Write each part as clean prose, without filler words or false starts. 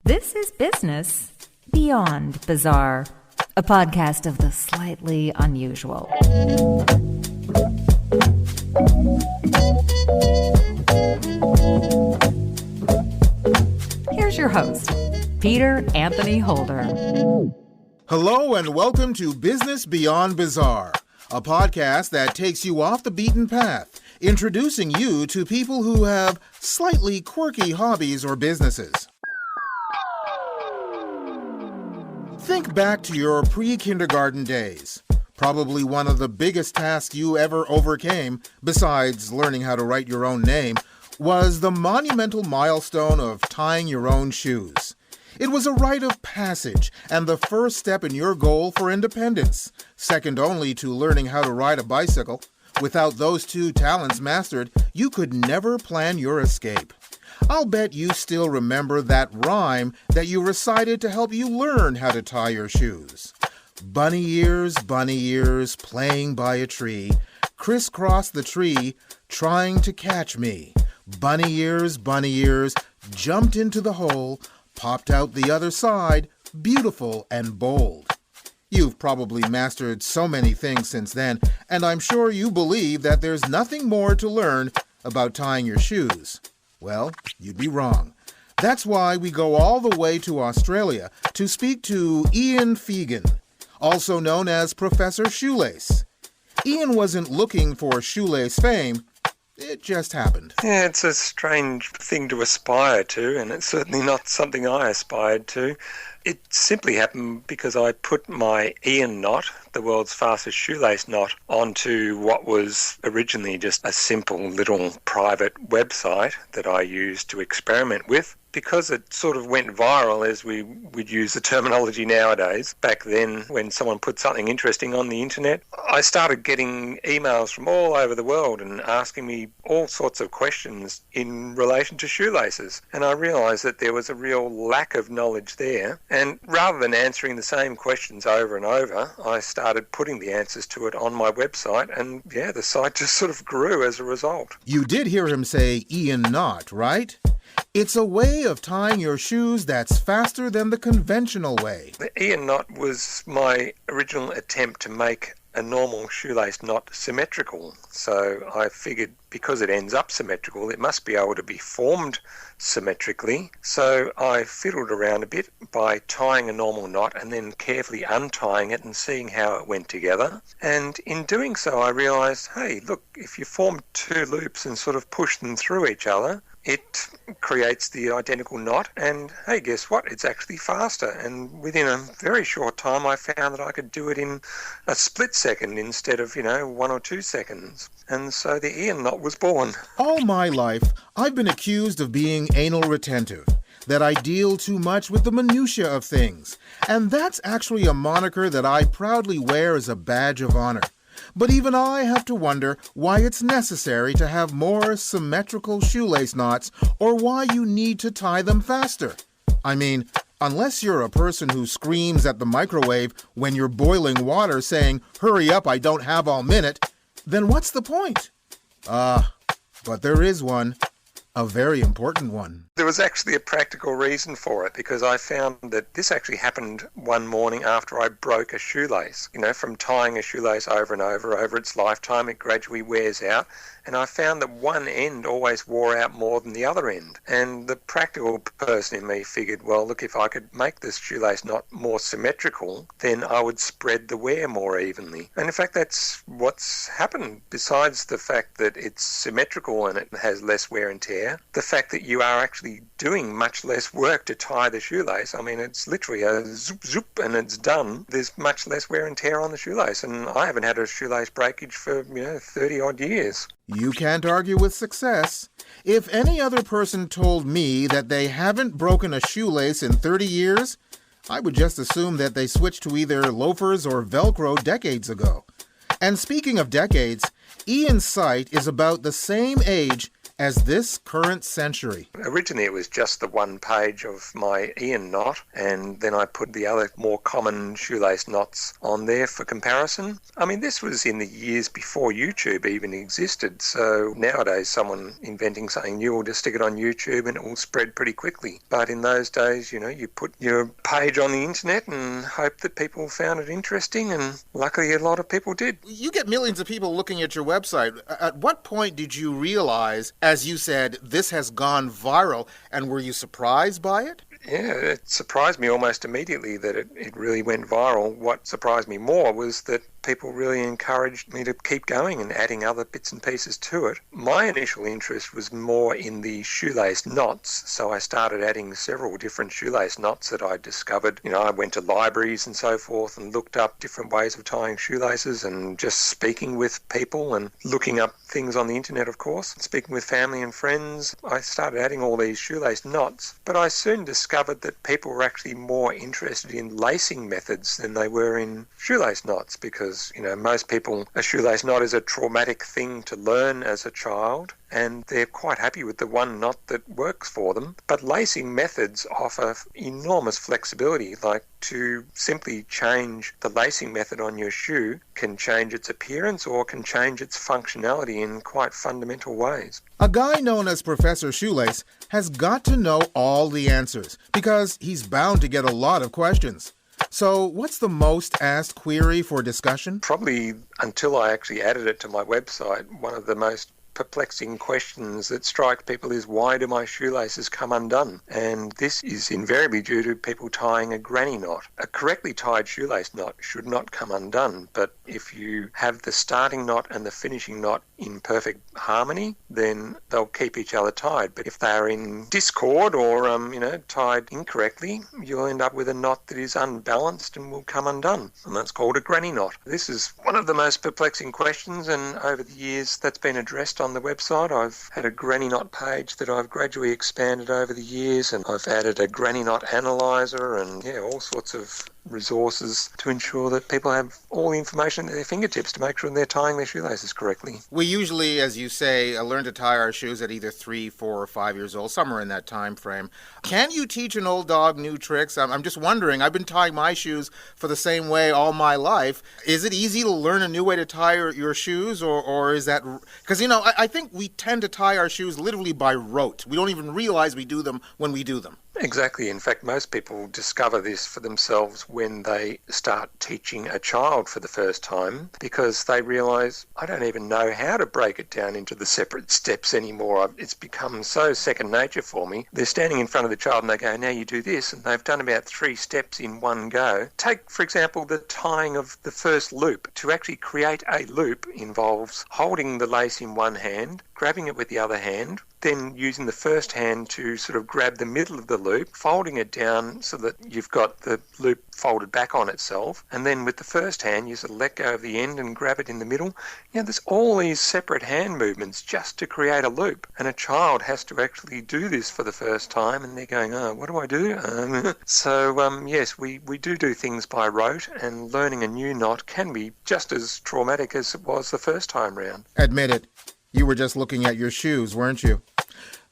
This is Business Beyond Bizarre, a podcast of the slightly unusual. Here's your host, Peter Anthony Holder. Hello and welcome to Business Beyond Bizarre, a podcast that takes you off the beaten path, introducing you to people who have slightly quirky hobbies or businesses. Think back to your pre-kindergarten days. Probably one of the biggest tasks you ever overcame, besides learning how to write your own name, was the monumental milestone of tying your own shoes. It was a rite of passage and the first step in your goal for independence, second only to learning how to ride a bicycle. Without those two talents mastered, you could never plan your escape. I'll bet you still remember that rhyme that you recited to help you learn how to tie your shoes. Bunny ears, playing by a tree, crisscross the tree, trying to catch me. Bunny ears, jumped into the hole, popped out the other side, beautiful and bold. You've probably mastered so many things since then, and I'm sure you believe that there's nothing more to learn about tying your shoes. Well, you'd be wrong. That's why we go all the way to Australia to speak to Ian Fegan, also known as Professor Shoelace. Ian wasn't looking for shoelace fame. It just happened. Yeah, it's a strange thing to aspire to, and it's certainly not something I aspired to. It simply happened because I put my Ian knot, the world's fastest shoelace knot, onto what was originally just a simple little private website that I used to experiment with. Because it sort of went viral, as we would use the terminology nowadays, back then when someone put something interesting on the internet, I started getting emails from all over the world and asking me all sorts of questions in relation to shoelaces. And I realised that there was a real lack of knowledge there. And rather than answering the same questions over and over, I started putting the answers to it on my website. And yeah, the site just sort of grew as a result. You did hear him say Ian knot, right? It's a way of tying your shoes that's faster than the conventional way. The Ian knot was my original attempt to make a normal shoelace knot symmetrical. So I figured because it ends up symmetrical, it must be able to be formed symmetrically. So I fiddled around a bit by tying a normal knot and then carefully untying it and seeing how it went together. And in doing so, I realised, hey, look, if you form two loops and sort of push them through each other, it creates the identical knot, and hey, guess what? It's actually faster. And within a very short time, I found that I could do it in a split second instead of, 1 or 2 seconds. And so the Ian knot was born. All my life, I've been accused of being anal retentive, that I deal too much with the minutiae of things. And that's actually a moniker that I proudly wear as a badge of honor. But even I have to wonder why it's necessary to have more symmetrical shoelace knots or why you need to tie them faster. I mean, unless you're a person who screams at the microwave when you're boiling water saying, "Hurry up, I don't have all minute," then what's the point? But there is one. A very important one. There was actually a practical reason for it, because I found that this actually happened one morning after I broke a shoelace. From tying a shoelace over and over its lifetime, it gradually wears out. And I found that one end always wore out more than the other end. And the practical person in me figured, well, look, if I could make this shoelace knot more symmetrical, then I would spread the wear more evenly. And in fact, that's what's happened. Besides the fact that it's symmetrical and it has less wear and tear, the fact that you are actually doing much less work to tie the shoelace. I mean, it's literally a zoop, zoop, and it's done. There's much less wear and tear on the shoelace. And I haven't had a shoelace breakage for, 30-odd years. You can't argue with success. If any other person told me that they haven't broken a shoelace in 30 years, I would just assume that they switched to either loafers or Velcro decades ago. And speaking of decades, Ian's site is about the same age as this current century. Originally, it was just the one page of my Ian knot, and then I put the other more common shoelace knots on there for comparison. I mean, this was in the years before YouTube even existed, so nowadays someone inventing something new will just stick it on YouTube and it will spread pretty quickly. But in those days, you put your page on the internet and hope that people found it interesting, and luckily a lot of people did. You get millions of people looking at your website. At what point did you realize, as you said, this has gone viral, and were you surprised by it? Yeah, it surprised me almost immediately that it really went viral. What surprised me more was that people really encouraged me to keep going and adding other bits and pieces to it. My initial interest was more in the shoelace knots, so I started adding several different shoelace knots that I discovered. I went to libraries and so forth and looked up different ways of tying shoelaces, and just speaking with people and looking up things on the internet, of course, speaking with family and friends. I started adding all these shoelace knots, but I soon discovered that people were actually more interested in lacing methods than they were in shoelace knots, because most people, a shoelace knot is a traumatic thing to learn as a child, and they're quite happy with the one knot that works for them. But lacing methods offer enormous flexibility, like to simply change the lacing method on your shoe can change its appearance or can change its functionality in quite fundamental ways. A guy known as Professor Shoelace has got to know all the answers, because he's bound to get a lot of questions. So what's the most asked query for discussion? Probably until I actually added it to my website, one of the most perplexing questions that strike people is, why do my shoelaces come undone? And this is invariably due to people tying a granny knot. A correctly tied shoelace knot should not come undone, but if you have the starting knot and the finishing knot in perfect harmony, then they'll keep each other tied. But if they're in discord or tied incorrectly, you'll end up with a knot that is unbalanced and will come undone, and that's called a granny knot. This is one of the most perplexing questions, and over the years that's been addressed on the website. I've had a granny knot page that I've gradually expanded over the years, and I've added a granny knot analyzer and all sorts of resources to ensure that people have all the information at their fingertips to make sure they're tying their shoelaces correctly. We usually, as you say, learn to tie our shoes at either 3, 4, or 5 years old, somewhere in that time frame. Can you teach an old dog new tricks? I'm just wondering. I've been tying my shoes for the same way all my life. Is it easy to learn a new way to tie your shoes, or is that... Because, I think we tend to tie our shoes literally by rote. We don't even realize we do them when we do them. Exactly. In fact, most people discover this for themselves when they start teaching a child for the first time, because they realise, I don't even know how to break it down into the separate steps anymore. It's become so second nature for me. They're standing in front of the child and they go, now you do this, and they've done about 3 steps in one go. Take, for example, the tying of the first loop. To actually create a loop involves holding the lace in one hand, grabbing it with the other hand, then using the first hand to sort of grab the middle of the loop, folding it down so that you've got the loop folded back on itself, and then with the first hand you sort of let go of the end and grab it in the middle. There's all these separate hand movements just to create a loop, and a child has to actually do this for the first time, and they're going, what do I do? Yes, we do things by rote, and learning a new knot can be just as traumatic as it was the first time round. Admit it. You were just looking at your shoes, weren't you?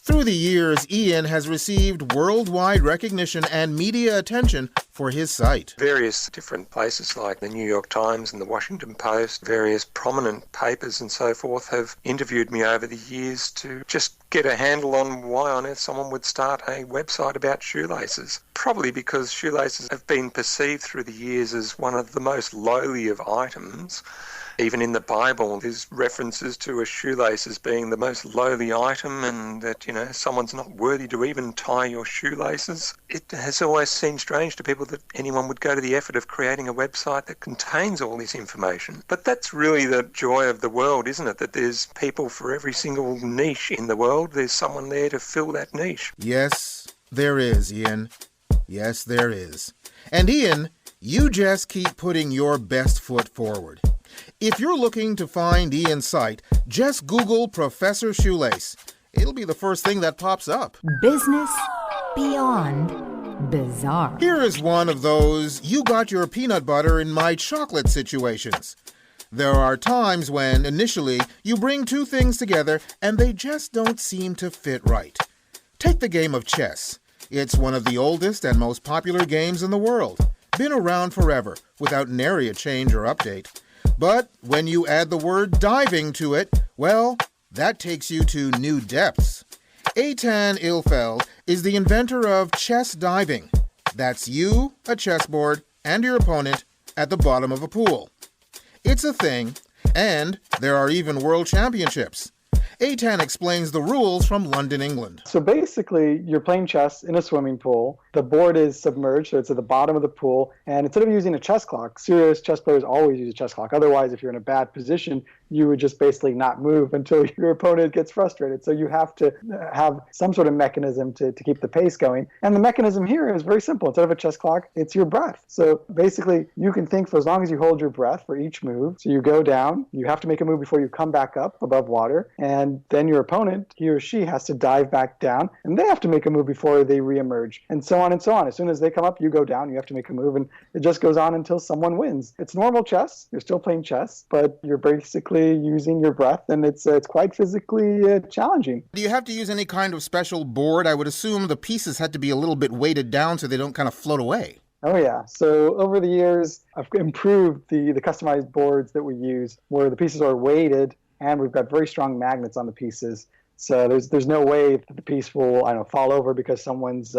Through the years, Ian has received worldwide recognition and media attention for his site. Various different places like the New York Times and the Washington Post, various prominent papers and so forth have interviewed me over the years to just get a handle on why on earth someone would start a website about shoelaces. Probably because shoelaces have been perceived through the years as one of the most lowly of items. Even in the Bible, there's references to a shoelace as being the most lowly item, and that, someone's not worthy to even tie your shoelaces. It has always seemed strange to people that anyone would go to the effort of creating a website that contains all this information. But that's really the joy of the world, isn't it? That there's people for every single niche in the world. There's someone there to fill that niche. Yes, there is, Ian. Yes, there is. And Ian, you just keep putting your best foot forward. If you're looking to find Ian's site, just Google Professor Shoelace. It'll be the first thing that pops up. Business beyond bizarre. Here is one of those you got your peanut butter in my chocolate situations. There are times when, initially, you bring two things together and they just don't seem to fit right. Take the game of chess. It's one of the oldest and most popular games in the world. Been around forever, without nary a change or update. But when you add the word diving to it, well, that takes you to new depths. Eitan Ilfeld is the inventor of chess diving. That's you, a chessboard, and your opponent at the bottom of a pool. It's a thing, and there are even world championships. Eitan explains the rules from London, England. So basically, you're playing chess in a swimming pool. The board is submerged, so it's at the bottom of the pool. And instead of using a chess clock, serious chess players always use a chess clock. Otherwise, if you're in a bad position, you would just basically not move until your opponent gets frustrated. So you have to have some sort of mechanism to keep the pace going. And the mechanism here is very simple. Instead of a chess clock, it's your breath. So basically, you can think for as long as you hold your breath for each move. So you go down, you have to make a move before you come back up above water. And then your opponent, he or she, has to dive back down, and they have to make a move before they reemerge, and so on and so on. As soon as they come up, you go down, you have to make a move, and it just goes on until someone wins. It's normal chess. You're still playing chess, but you're basically using your breath, and it's quite physically challenging. Do you have to use any kind of special board? I would assume the pieces had to be a little bit weighted down so they don't kind of float away. Oh, yeah. So over the years, I've improved the customized boards that we use, where the pieces are weighted, and we've got very strong magnets on the pieces. So there's no way that the piece will, fall over because someone's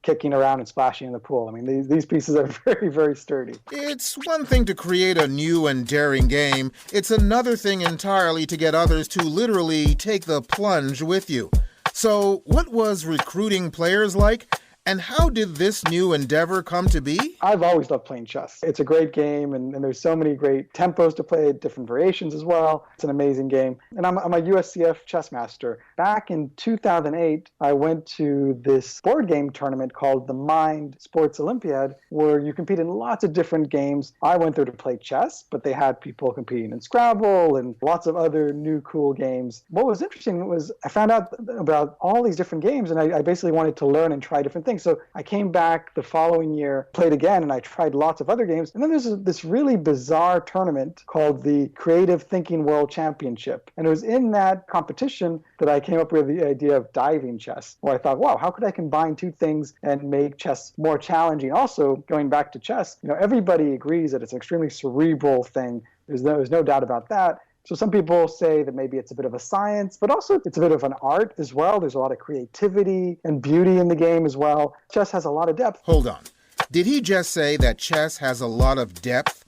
kicking around and splashing in the pool. I mean, these pieces are very, very sturdy. It's one thing to create a new and daring game. It's another thing entirely to get others to literally take the plunge with you. So what was recruiting players like? And how did this new endeavor come to be? I've always loved playing chess. It's a great game, and there's so many great tempos to play, different variations as well. It's an amazing game. And I'm a USCF chess master. Back in 2008, I went to this board game tournament called the Mind Sports Olympiad, where you compete in lots of different games. I went there to play chess, but they had people competing in Scrabble and lots of other new cool games. What was interesting was I found out about all these different games, and I basically wanted to learn and try different things. So I came back the following year, played again, and I tried lots of other games. And then there's this really bizarre tournament called the Creative Thinking World Championship. And it was in that competition that I came up with the idea of diving chess, where I thought, wow, how could I combine two things and make chess more challenging? Also, going back to chess, everybody agrees that it's an extremely cerebral thing. There's no doubt about that. So some people say that maybe it's a bit of a science, but also it's a bit of an art as well. There's a lot of creativity and beauty in the game as well. Chess has a lot of depth. Hold on. Did he just say that chess has a lot of depth?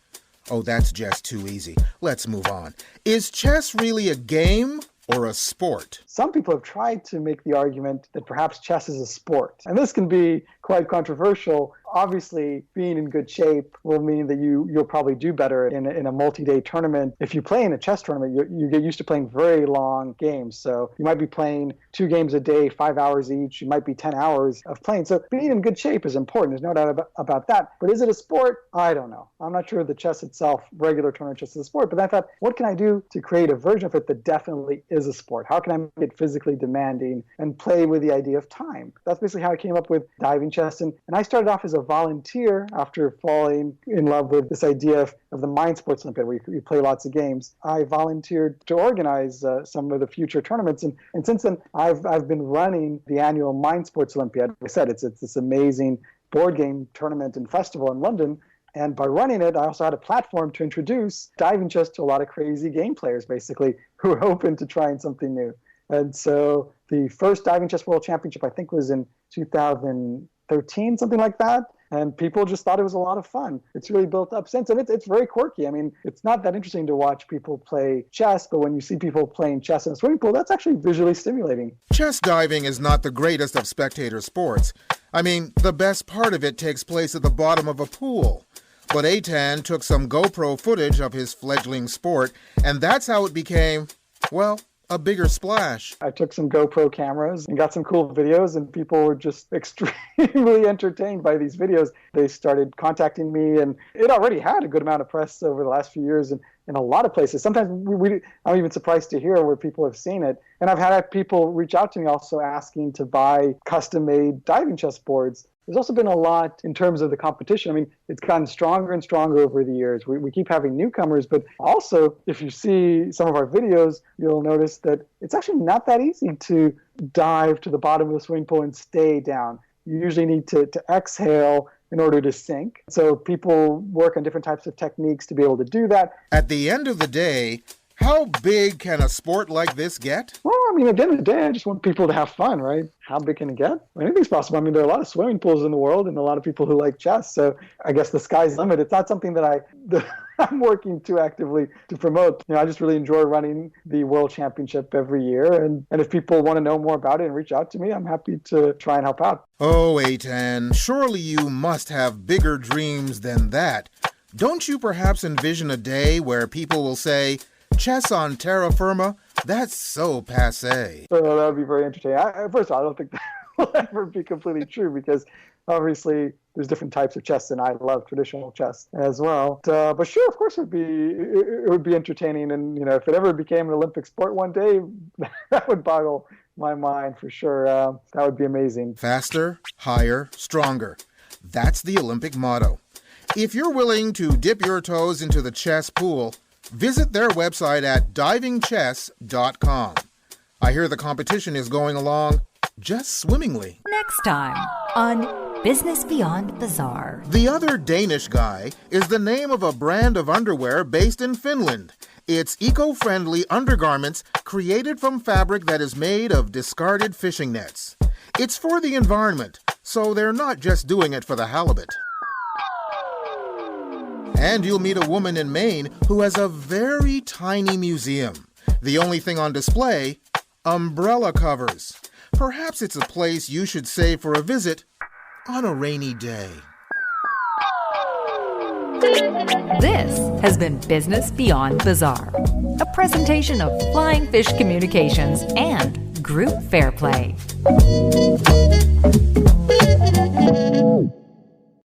Oh, that's just too easy. Let's move on. Is chess really a game or a sport? Some people have tried to make the argument that perhaps chess is a sport. And this can be quite controversial. Obviously, being in good shape will mean that you'll probably do better in a multi-day tournament. If you play in a chess tournament, you get used to playing very long games. So you might be playing 2 games a day, 5 hours each. You might be 10 hours of playing. So being in good shape is important. There's no doubt about that. But is it a sport? I don't know. I'm not sure the chess itself, regular tournament chess, is a sport. But I thought, what can I do to create a version of it that definitely is a sport? How can I make it physically demanding and play with the idea of time? That's basically how I came up with diving chess. And I started off as a volunteer after falling in love with this idea of the Mind Sports Olympiad, where you play lots of games. I volunteered to organize some of the future tournaments. And since then, I've been running the annual Mind Sports Olympiad. Like I said, it's this amazing board game tournament and festival in London. And by running it, I also had a platform to introduce diving chess to a lot of crazy game players, basically, who are open to trying something new. And so the first Diving Chess World Championship, I think, was in 2013, something like that. And people just thought it was a lot of fun. It's really built up since. And it's very quirky. I mean, it's not that interesting to watch people play chess, but when you see people playing chess in a swimming pool, that's actually visually stimulating. Chess diving is not the greatest of spectator sports. I mean, the best part of it takes place at the bottom of a pool. But Eitan took some GoPro footage of his fledgling sport, and that's how it became, well, a bigger splash. I took some GoPro cameras and got some cool videos, and people were just extremely entertained by these videos. They started contacting me, and it already had a good amount of press over the last few years in a lot of places. Sometimes I'm even surprised to hear where people have seen it. And I've had people reach out to me also asking to buy custom-made diving chess boards. There's also been a lot in terms of the competition. I mean, it's gotten stronger and stronger over the years. We keep having newcomers, but also if you see some of our videos, you'll notice that it's actually not that easy to dive to the bottom of the swimming pool and stay down. You usually need to exhale in order to sink. So people work on different types of techniques to be able to do that. At the end of the day, how big can a sport like this get? Well, I mean, at the end of the day, I just want people to have fun, right? How big can it get? Anything's possible. I mean, there are a lot of swimming pools in the world and a lot of people who like chess. So I guess the sky's the limit. It's not something that I'm working too actively to promote. I just really enjoy running the World Championship every year. And if people want to know more about it and reach out to me, I'm happy to try and help out. Oh, Eitan, surely you must have bigger dreams than that. Don't you perhaps envision a day where people will say, chess on terra firma? That's so passé. So that would be very entertaining. First of all, I don't think that will ever be completely true because obviously there's different types of chess and I love traditional chess as well. But sure, of course it would be entertaining. And, if it ever became an Olympic sport one day, that would boggle my mind for sure. That would be amazing. Faster, higher, stronger. That's the Olympic motto. If you're willing to dip your toes into the chess pool, visit their website at divingchess.com. I hear the competition is going along just swimmingly. Next time on Business Beyond Bizarre. The Other Danish Guy is the name of a brand of underwear based in Finland. It's eco-friendly undergarments created from fabric that is made of discarded fishing nets. It's for the environment, so they're not just doing it for the halibut. And you'll meet a woman in Maine who has a very tiny museum. The only thing on display, umbrella covers. Perhaps it's a place you should save for a visit on a rainy day. This has been Business Beyond Bizarre, a presentation of Flying Fish Communications and Group Fair Play.